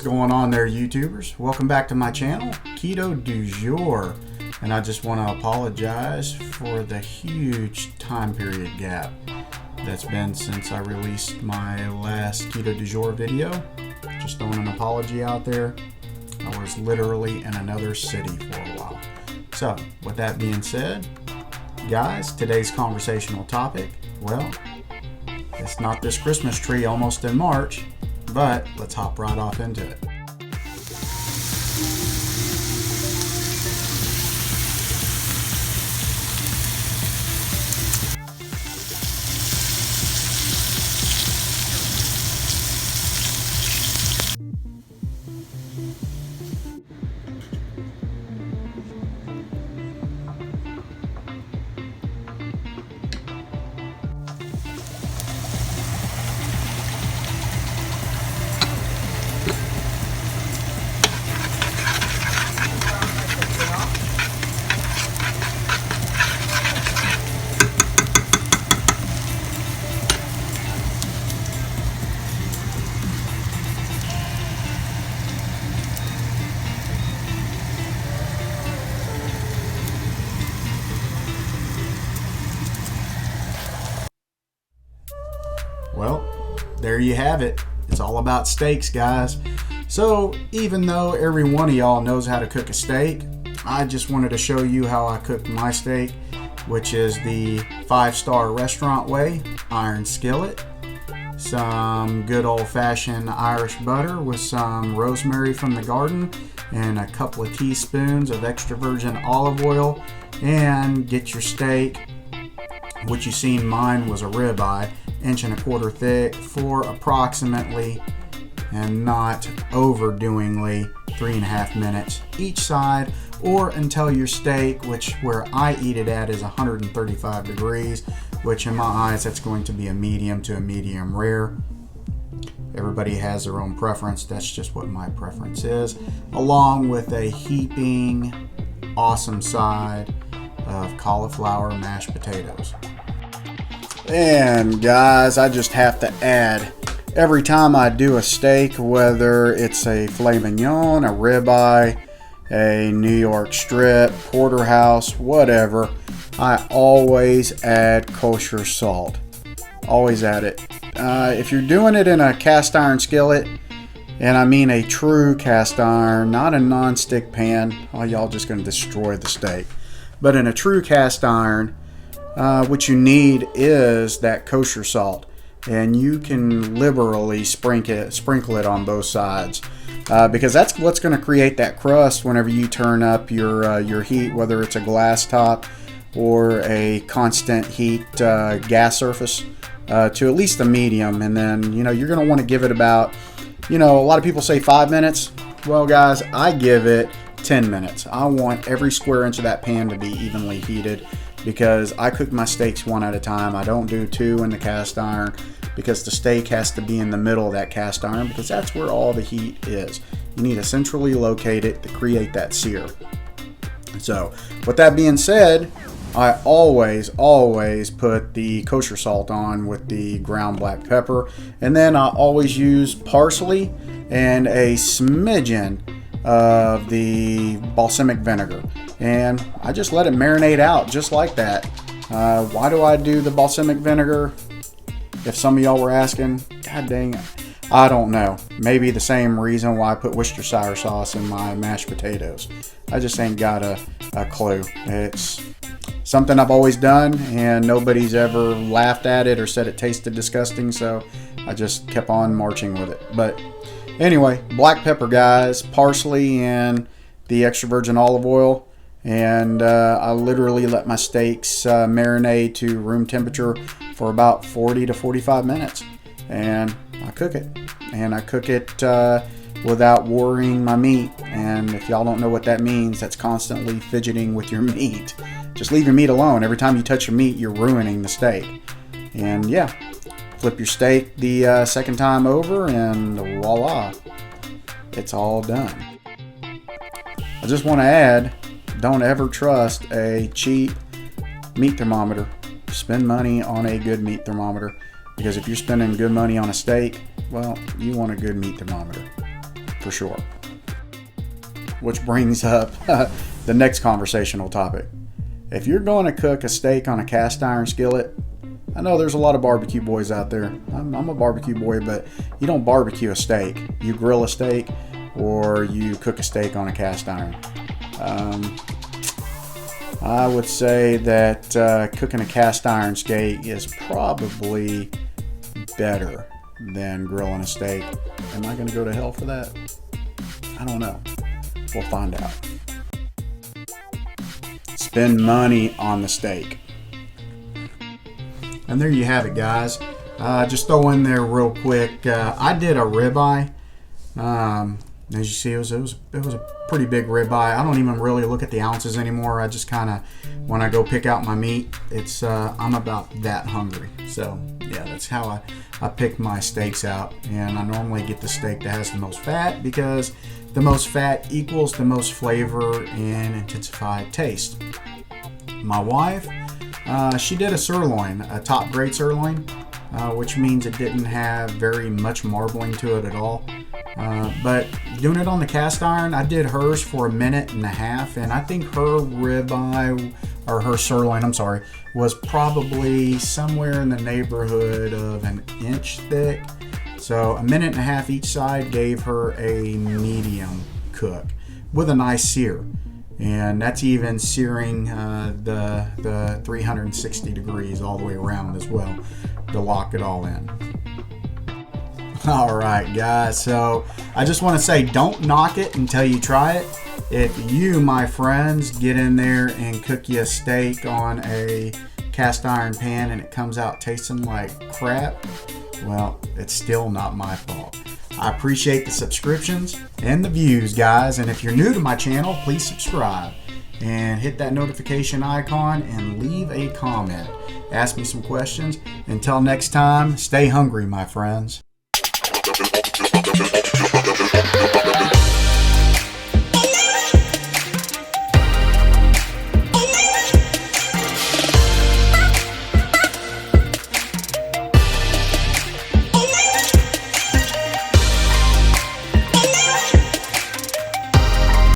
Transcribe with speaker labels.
Speaker 1: going on there, YouTubers? Welcome back to my channel, Keto du Jour. And I just want to apologize for the huge time period gap that's been since I released my last Keto du Jour video. Just throwing an apology out there. I was literally in another city for a while. So, with that being said, guys, today's conversational topic, well, it's not this Christmas tree almost in March, but let's hop right off into it. Well, there you have it. It's all about steaks, guys. So even though every one of y'all knows how to cook a steak, I just wanted to show you how I cook my steak, which is the 5-star restaurant way, iron skillet, some good old-fashioned Irish butter with some rosemary from the garden, and a couple of teaspoons of extra virgin olive oil, and get your steak. What you seen mine was a ribeye, 1.25 inches thick, for approximately, and not overdoingly, 3.5 minutes each side, or until your steak, which where I eat it at is 135 degrees, which in my eyes that's going to be a medium to a medium rare. Everybody has their own preference. That's just what my preference is, along with a heaping awesome side of cauliflower mashed potatoes. And guys, I just have to add, every time I do a steak, whether it's a filet mignon, a ribeye, a New York strip, porterhouse, whatever, I always add kosher salt. Always add it. If you're doing it in a cast iron skillet, and I mean a true cast iron, not a non-stick pan, oh, y'all just going to destroy the steak. But in a true cast iron, what you need is that kosher salt, and you can liberally sprinkle it on both sides, because that's what's going to create that crust whenever you turn up your heat, whether it's a glass top or a constant heat gas surface, to at least a medium. And then you're going to want to give it about, a lot of people say 5 minutes. Well, guys, I give it 10 minutes. I want every square inch of that pan to be evenly heated, because I cook my steaks one at a time. I don't do two in the cast iron, because the steak has to be in the middle of that cast iron, because that's where all the heat is. You need to centrally locate it to create that sear. So with that being said, I always put the kosher salt on with the ground black pepper, and then I always use parsley and a smidgen of the balsamic vinegar, and I just let it marinate out just like that. Why do I do the balsamic vinegar? If some of y'all were asking, god dang it, I don't know. Maybe the same reason why I put Worcestershire sauce in my mashed potatoes. I just ain't got a clue. It's something I've always done, and nobody's ever laughed at it or said it tasted disgusting, so I just kept on marching with it. But anyway, black pepper, guys, parsley, and the extra virgin olive oil, and I literally let my steaks marinate to room temperature for about 40 to 45 minutes, and I cook it. And I cook it without worrying my meat. And if y'all don't know what that means, that's constantly fidgeting with your meat. Just leave your meat alone. Every time you touch your meat, you're ruining the steak. And yeah, flip your steak the second time over, and voila, it's all done. I just want to add, don't ever trust a cheap meat thermometer. Spend money on a good meat thermometer, because if you're spending good money on a steak, well, you want a good meat thermometer. for sure. Which brings up the next conversational topic. If you're going to cook a steak on a cast iron skillet, I know there's a lot of barbecue boys out there. I'm a barbecue boy, but you don't barbecue a steak. You grill a steak or you cook a steak on a cast iron. I would say that cooking a cast iron steak is probably better than grilling a steak. Am I going to go to hell for that? I don't know. We'll find out. Spend money on the steak. And there you have it, guys. Just throw in there real quick. I did a ribeye. As you see, it was a pretty big ribeye. I don't even really look at the ounces anymore. I just kind of, when I go pick out my meat, I'm about that hungry. So yeah, that's how I pick my steaks out. And I normally get the steak that has the most fat, because the most fat equals the most flavor and intensified taste. My wife, she did a sirloin, a top grade sirloin, which means it didn't have very much marbling to it at all. But doing it on the cast iron, I did hers for 1.5 minutes, and I think her ribeye, or her sirloin, was probably somewhere in the neighborhood of 1 inch thick. So 1.5 minutes each side gave her a medium cook with a nice sear. And that's even searing the 360 degrees all the way around as well to lock it all in. All right, guys, so I just want to say, don't knock it until you try it. If you, my friends, get in there and cook you a steak on a cast iron pan and it comes out tasting like crap, well, it's still not my fault. I appreciate the subscriptions and the views, guys, and if you're new to my channel, please subscribe and hit that notification icon and leave a comment. Ask me some questions. Until next time, stay hungry, my friends.